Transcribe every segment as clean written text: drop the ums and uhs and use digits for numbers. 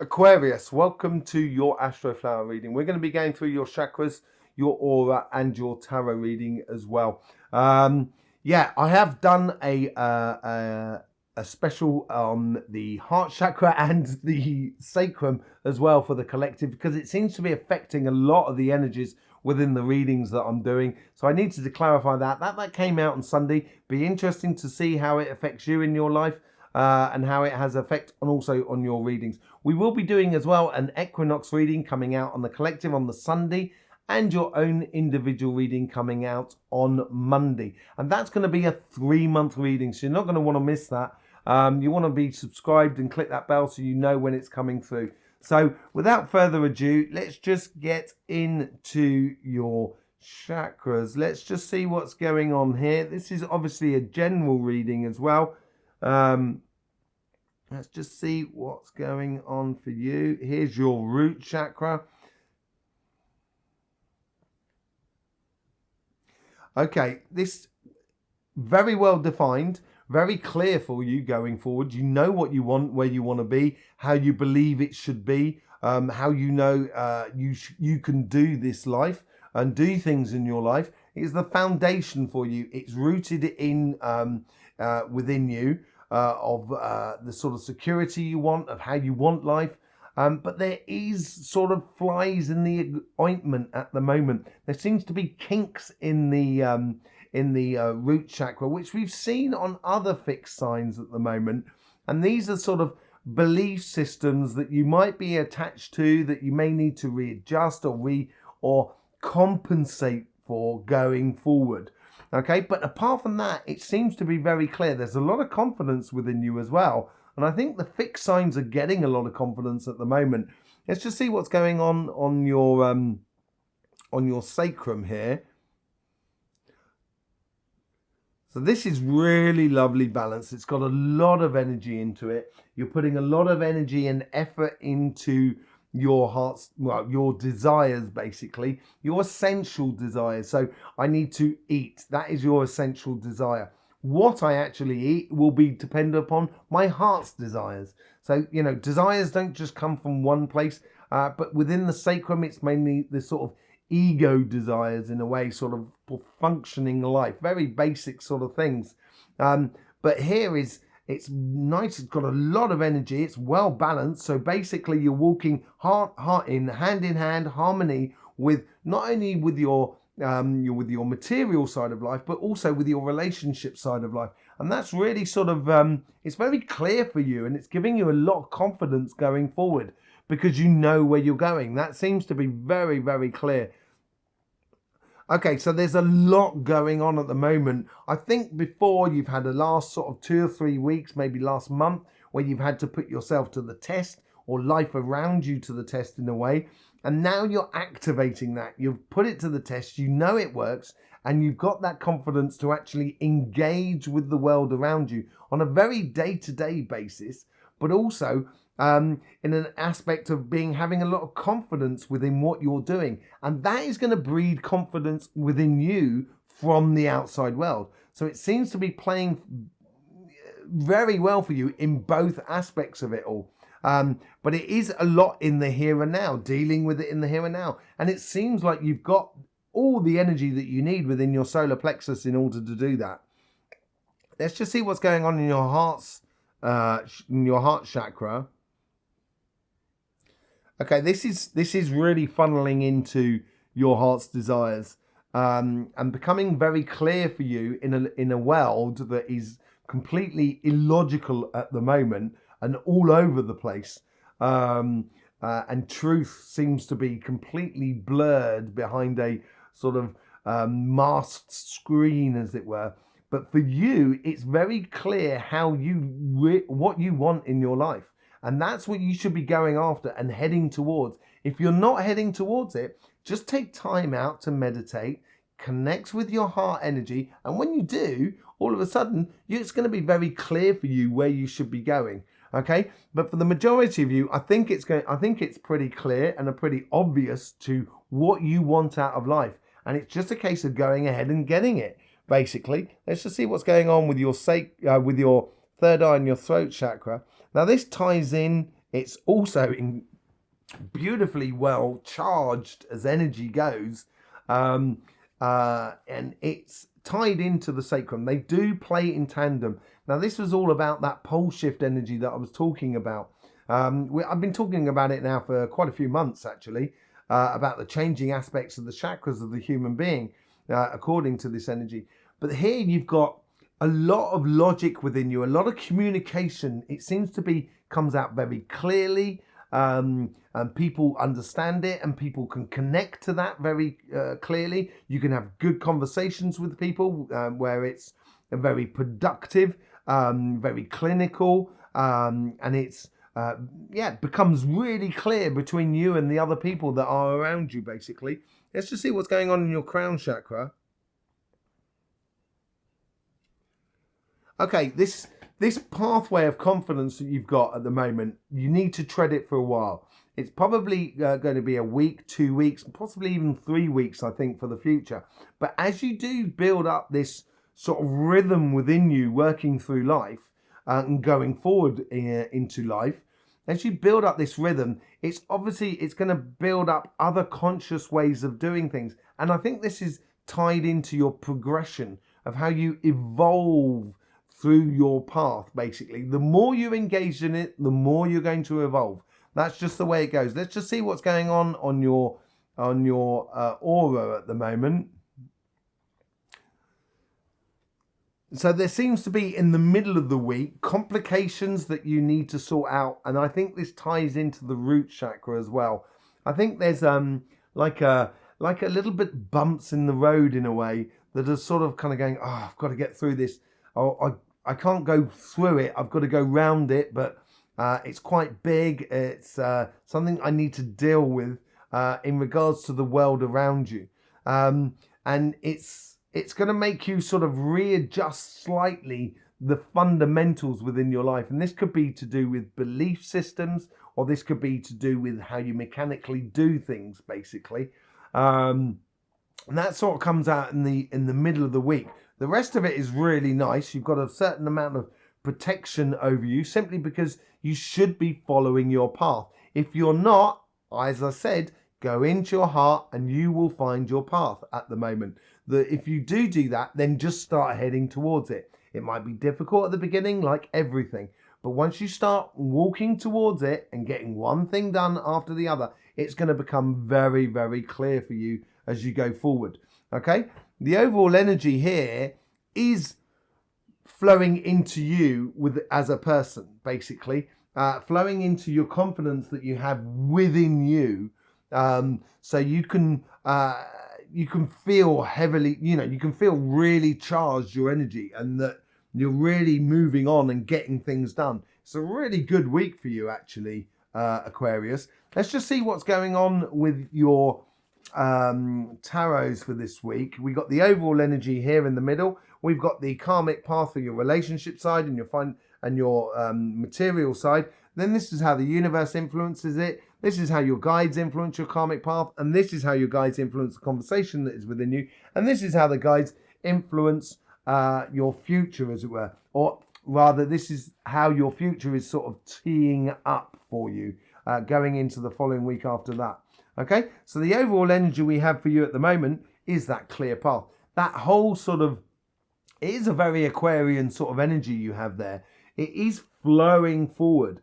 Aquarius, welcome to your Astroflower reading. We're going to be going through your chakras, your aura, and your tarot reading as well. Yeah, I have done a special on the heart chakra and the sacrum as well for the collective, because it seems to be affecting a lot of the energies within the readings that I'm doing. So I needed to clarify that. That came out on Sunday. Be interesting to see how it affects you in your life. And how it has effect on also on your readings. We will be doing as well an equinox reading coming out on the collective on the Sunday, and your own individual reading coming out on Monday. And that's going to be a 3-month reading, so you're not going to want to miss that. You want to be subscribed and click that bell so you know when it's coming through. So without further ado, let's just get into your chakras. Let's just see what's going on here. This is obviously a general reading as well. Let's just see what's going on for you. Here's your root chakra. Okay, this very well defined, very clear for you going forward. You know what you want, where you want to be, how you believe it should be, how you know you can do this life and do things in your life. It's the foundation for you. It's rooted in within you. Of the sort of security you want, of how you want life. But there is sort of flies in the ointment at the moment. There seems to be kinks in the root chakra, which we've seen on other fixed signs at the moment. And these are sort of belief systems that you might be attached to, that you may need to readjust or compensate for going forward. Okay, but apart from that, it seems to be very clear. There's a lot of confidence within you as well. And I think the fixed signs are getting a lot of confidence at the moment. Let's just see what's going on your sacrum here. So this is really lovely balance. It's got a lot of energy into it. You're putting a lot of energy and effort into your heart's, well, your desires, basically your essential desires. So I need to eat. That is your essential desire. What I actually eat will be dependent upon my heart's desires. So, you know, desires don't just come from one place, but within the sacrum, it's mainly the sort of ego desires in a way, sort of for functioning life, very basic sort of things. But here it's nice. It's got a lot of energy. It's well balanced. So basically, you're walking heart in hand, harmony with not only with your material side of life, but also with your relationship side of life. And that's really sort of it's very clear for you, and it's giving you a lot of confidence going forward because you know where you're going. That seems to be very, very clear. Okay, so there's a lot going on at the moment. I think before you've had the last sort of 2 or 3 weeks, maybe last month, where you've had to put yourself to the test or life around you to the test in a way. And now you're activating that. You've put it to the test, you know it works, and you've got that confidence to actually engage with the world around you on a very day-to-day basis, but also in an aspect of having a lot of confidence within what you're doing. And that is going to breed confidence within you from the outside world. So it seems to be playing very well for you in both aspects of it all. But it is a lot in the here and now, dealing with it in the here and now. And it seems like you've got all the energy that you need within your solar plexus in order to do that. Let's just see what's going on in your heart chakra. Okay, this is really funneling into your heart's desires and becoming very clear for you in a world that is completely illogical at the moment and all over the place. And truth seems to be completely blurred behind a sort of masked screen, as it were. But for you, it's very clear how what you want in your life. And that's what you should be going after and heading towards. If you're not heading towards it, just take time out to meditate, connect with your heart energy. And when you do, all of a sudden, it's going to be very clear for you where you should be going. Okay. But for the majority of you, I think it's pretty clear and pretty obvious to what you want out of life. And it's just a case of going ahead and getting it. Basically, let's just see what's going on with your third eye and your throat chakra. Now this ties in It's also in beautifully well charged as energy goes, and it's tied into the sacrum. They do play in tandem. Now, this was all about that pole shift energy that I was talking about. I've been talking about it now for quite a few months, actually, about the changing aspects of the chakras of the human being, according to this energy. But here you've got a lot of logic within you, a lot of communication. It seems to be comes out very clearly, and people understand it, and people can connect to that very clearly. You can have good conversations with people where it's very productive, very clinical, and it's it becomes really clear between you and the other people that are around you, basically. Let's just see what's going on in your crown chakra. Okay, this pathway of confidence that you've got at the moment, you need to tread it for a while. It's probably going to be a week, 2 weeks, possibly even 3 weeks, I think, for the future. But as you do build up this sort of rhythm within you, working through life and going forward into life, as you build up this rhythm, it's going to build up other conscious ways of doing things. And I think this is tied into your progression of how you evolve through your path, basically. The more you engage in it, the more you're going to evolve. That's just the way it goes. Let's just see what's going on your aura at the moment. So there seems to be, in the middle of the week, complications that you need to sort out, and I think this ties into the root chakra as well. I think there's like a little bit bumps in the road in a way that are sort of kind of going, oh, I've got to get through this. Oh, I can't go through it. I've got to go round it, but it's quite big. It's something I need to deal with in regards to the world around you, and it's going to make you sort of readjust slightly the fundamentals within your life. And this could be to do with belief systems, or this could be to do with how you mechanically do things, basically. And that sort of comes out in the middle of the week. The rest of it is really nice. You've got a certain amount of protection over you, simply because you should be following your path. If you're not, as I said, go into your heart and you will find your path at the moment. If you do that, then just start heading towards it. It might be difficult at the beginning, like everything, but once you start walking towards it and getting one thing done after the other, it's going to become very, very clear for you as you go forward. Okay? The overall energy here is flowing into you as a person, basically, flowing into your confidence that you have within you. So you can feel heavily, you can feel really charged, your energy, and that you're really moving on and getting things done. It's a really good week for you, actually, Aquarius. Let's just see what's going on with your tarots for this week. We got the overall energy here in the middle. We've got the karmic path for your relationship side and your material side. Then this is how the universe influences it. This is how your guides influence your karmic path, and this is how your guides influence the conversation that is within you, and this is how the guides influence your future, as it were, or rather, this is how your future is sort of teeing up for you going into the following week after that. Okay, so the overall energy we have for you at the moment is that clear path. That whole sort of, it is a very Aquarian sort of energy you have there. It is flowing forward.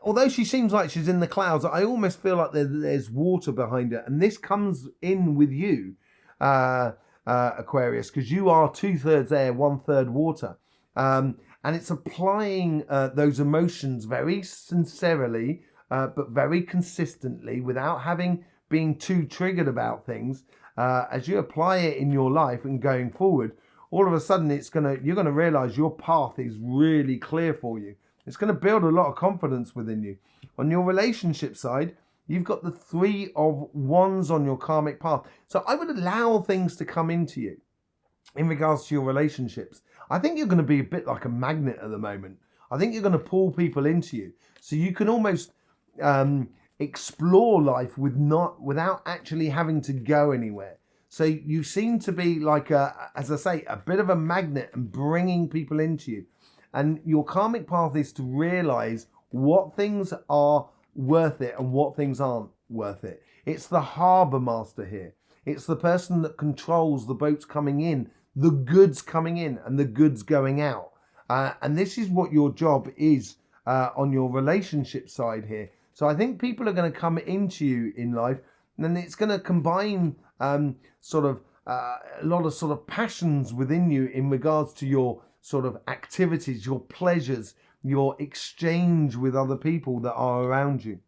Although she seems like she's in the clouds, I almost feel like there's water behind her, and this comes in with you, Aquarius, because you are 2/3 air, 1/3 water, and it's applying those emotions very sincerely, but very consistently, without being too triggered about things. As you apply it in your life and going forward, all of a sudden you're gonna realize your path is really clear for you. It's going to build a lot of confidence within you. On your relationship side, you've got the 3 of Wands on your karmic path. So I would allow things to come into you in regards to your relationships. I think you're going to be a bit like a magnet at the moment. I think you're going to pull people into you. So you can almost explore life without actually having to go anywhere. So you seem to be like, as I say, a bit of a magnet and bringing people into you. And your karmic path is to realize what things are worth it and what things aren't worth it. It's the harbour master here. It's the person that controls the boats coming in, the goods coming in and the goods going out. And this is what your job is on your relationship side here. So I think people are going to come into you in life, and then it's going to combine sort of a lot of sort of passions within you in regards to your sort of activities, your pleasures, your exchange with other people that are around you.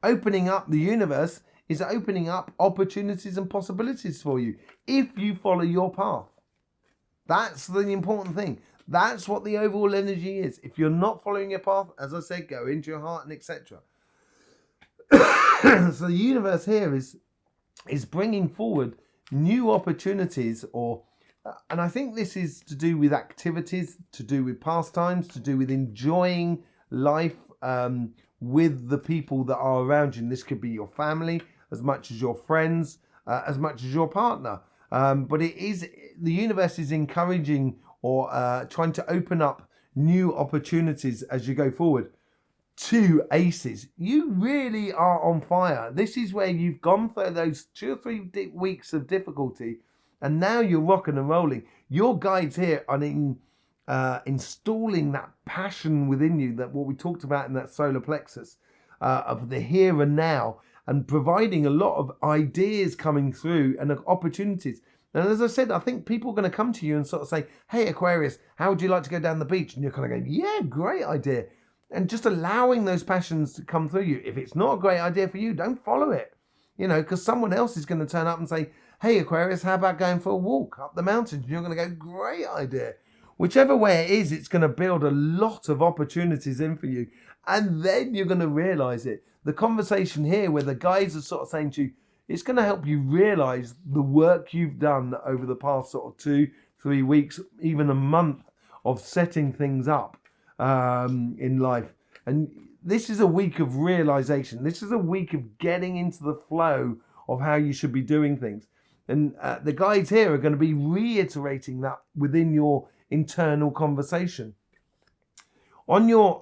Opening up the universe is opening up opportunities and possibilities for you if you follow your path. That's the important thing. That's what the overall energy is. If you're not following your path, as I said, go into your heart and etc. So the universe here is bringing forward new opportunities, and I think this is to do with activities, to do with pastimes, to do with enjoying life with the people that are around you. And this could be your family as much as your friends, as much as your partner. But the universe is encouraging or trying to open up new opportunities as you go forward. 2 aces. You really are on fire. This is where you've gone through those 2 or 3 weeks of difficulty, and now you're rocking and rolling. Your guides here are installing that passion within you, that what we talked about in that solar plexus, of the here and now, and providing a lot of ideas coming through and opportunities. And as I said, I think people are going to come to you and sort of say, hey, Aquarius, how would you like to go down the beach? And you're kind of going, yeah, great idea. And just allowing those passions to come through you. If it's not a great idea for you, don't follow it. Because someone else is going to turn up and say, hey, Aquarius, how about going for a walk up the mountains? And you're going to go, great idea. Whichever way it is, it's going to build a lot of opportunities in for you. And then you're going to realize it. The conversation here where the guys are sort of saying to you, it's going to help you realize the work you've done over the past sort of 2-3 weeks, even a month of setting things up in life. And this is a week of realization. This is a week of getting into the flow of how you should be doing things. And the guides here are going to be reiterating that within your internal conversation. On your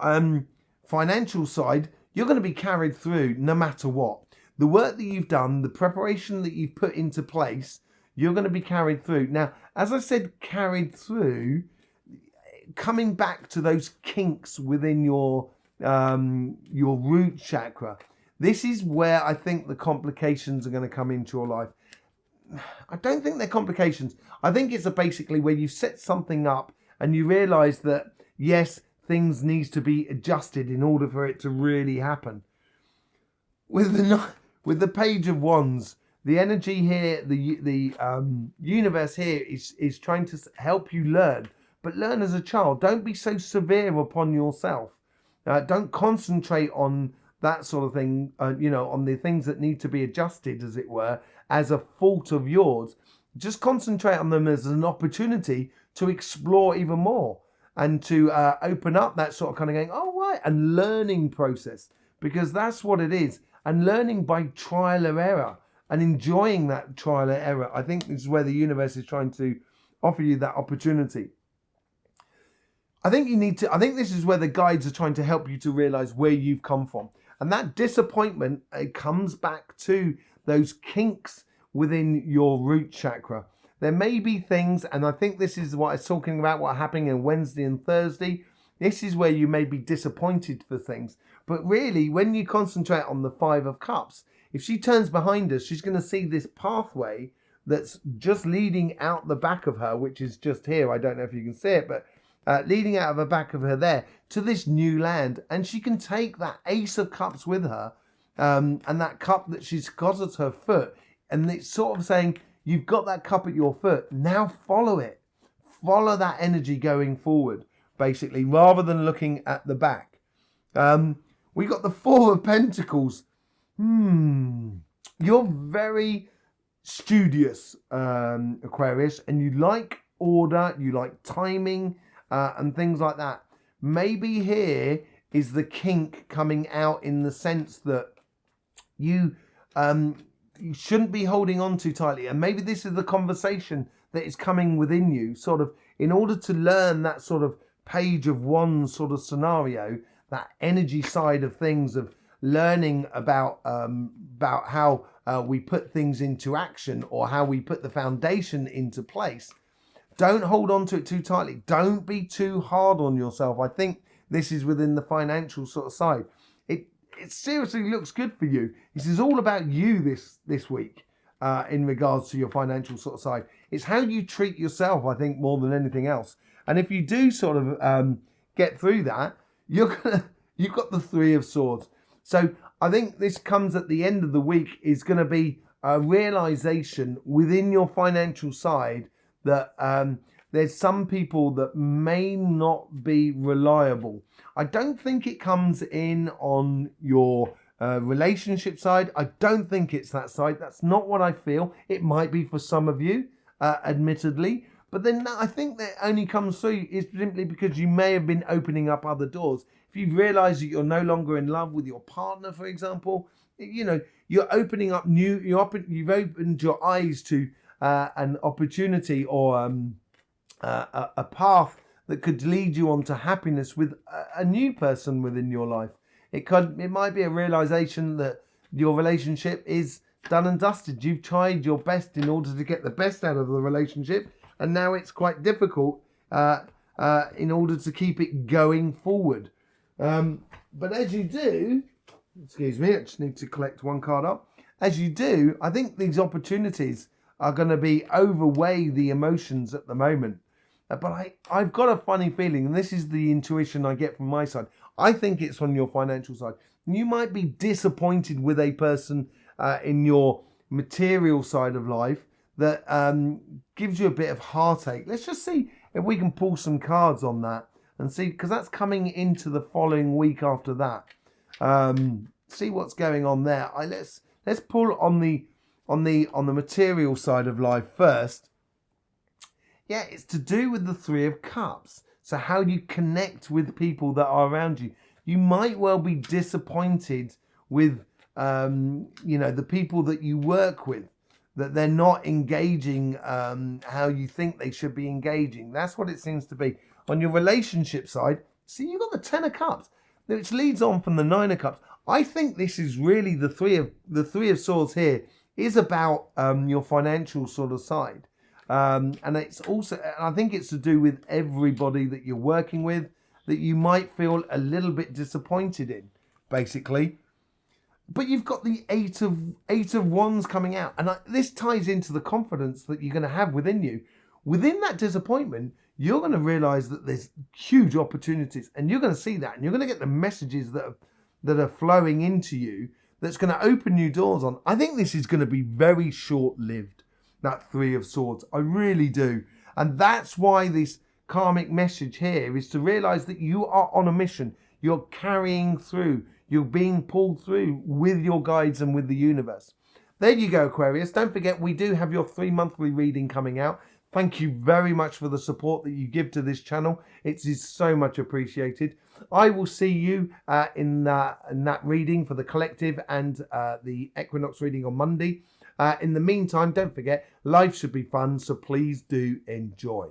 financial side, you're going to be carried through no matter what. The work that you've done, the preparation that you've put into place, you're going to be carried through. Now, as I said, carried through, coming back to those kinks within your root chakra. This is where I think the complications are going to come into your life. I don't think they're complications. I think it's basically where you set something up and you realize that, yes, things needs to be adjusted in order for it to really happen. With the Page of Wands, the energy here, the universe here is trying to help you learn, but learn as a child. Don't be so severe upon yourself. Don't concentrate on that sort of thing, on the things that need to be adjusted, as it were, as a fault of yours. Just concentrate on them as an opportunity to explore even more and to open up that sort of kind of going, oh, right, and learning process, because that's what it is. And learning by trial and error and enjoying that trial and error. I think this is where the universe is trying to offer you that opportunity. I think this is where the guides are trying to help you to realize where you've come from. And that disappointment, it comes back to those kinks within your root chakra. There may be things, and I think this is what I was talking about, what happened on Wednesday and Thursday. This is where you may be disappointed for things. But really, when you concentrate on the 5 of Cups, if she turns behind us, she's going to see this pathway that's just leading out the back of her, which is just here. I don't know if you can see it, but leading out of the back of her there to this new land. And she can take that Ace of Cups with her and that cup that she's got at her foot. And it's sort of saying, you've got that cup at your foot. Now follow it. Follow that energy going forward, basically, rather than looking at the back. We got the 4 of Pentacles. You're very studious, Aquarius, and you like order, you like timing, and things like that. Maybe here is the kink coming out in the sense that you shouldn't be holding on too tightly. And maybe this is the conversation that is coming within you, sort of, in order to learn that sort of Page of Wands sort of scenario. that energy side of things, of learning about how we put things into action, or how we put the foundation into place. Don't hold on to it too tightly. Don't be too hard on yourself. I think this is within the financial sort of side. It seriously looks good for you. This is all about you this week in regards to your financial sort of side. It's how you treat yourself, I think, more than anything else. And if you do sort of get through that, you've got the Three of Swords. So I think this comes at the end of the week, is going to be a realization within your financial side that there's some people that may not be reliable. I don't think it comes in on your relationship side. I don't think it's that side. That's not what I feel. It might be for some of you, admittedly. But then I think that only comes through is simply because you may have been opening up other doors. If you've realised that you're no longer in love with your partner, for example, you're opening up you've opened your eyes to an opportunity, or a path that could lead you on to happiness with a new person within your life. It might be a realization that your relationship is done and dusted. You've tried your best in order to get the best out of the relationship, and now it's quite difficult in order to keep it going forward. But as you do, excuse me, I just need to collect one card up. As you do, I think these opportunities are going to be overweigh the emotions at the moment. But I've got a funny feeling, and this is the intuition I get from my side. I think it's on your financial side. You might be disappointed with a person in your material side of life that gives you a bit of heartache. Let's just see if we can pull some cards on that and see, because that's coming into the following week after that. See what's going on there. Let's pull on the material side of life first. Yeah, it's to do with the Three of Cups. So how you connect with people that are around you. You might well be disappointed with, the people that you work with, that they're not engaging how you think they should be engaging. That's what it seems to be. On your relationship side, see, you've got the Ten of Cups, which leads on from the Nine of Cups. I think this is really the Three of Swords here is about your financial sort of side. And it's also, I think it's to do with everybody that you're working with that you might feel a little bit disappointed in, basically. But you've got the Eight of Wands coming out, and this ties into the confidence that you're going to have within you. Within that disappointment, you're going to realize that there's huge opportunities, and you're going to see that, and you're going to get the messages that are flowing into you that's going to open new doors on. I think this is going to be very short-lived, that Three of Swords. I really do. And that's why this karmic message here is to realize that you are on a mission. You're carrying through. You're being pulled through with your guides and with the universe. There you go, Aquarius. Don't forget, we do have your 3 monthly reading coming out. Thank you very much for the support that you give to this channel. It is so much appreciated. I will see you in that reading for the collective and the equinox reading on Monday. In the meantime, don't forget, life should be fun, so please do enjoy.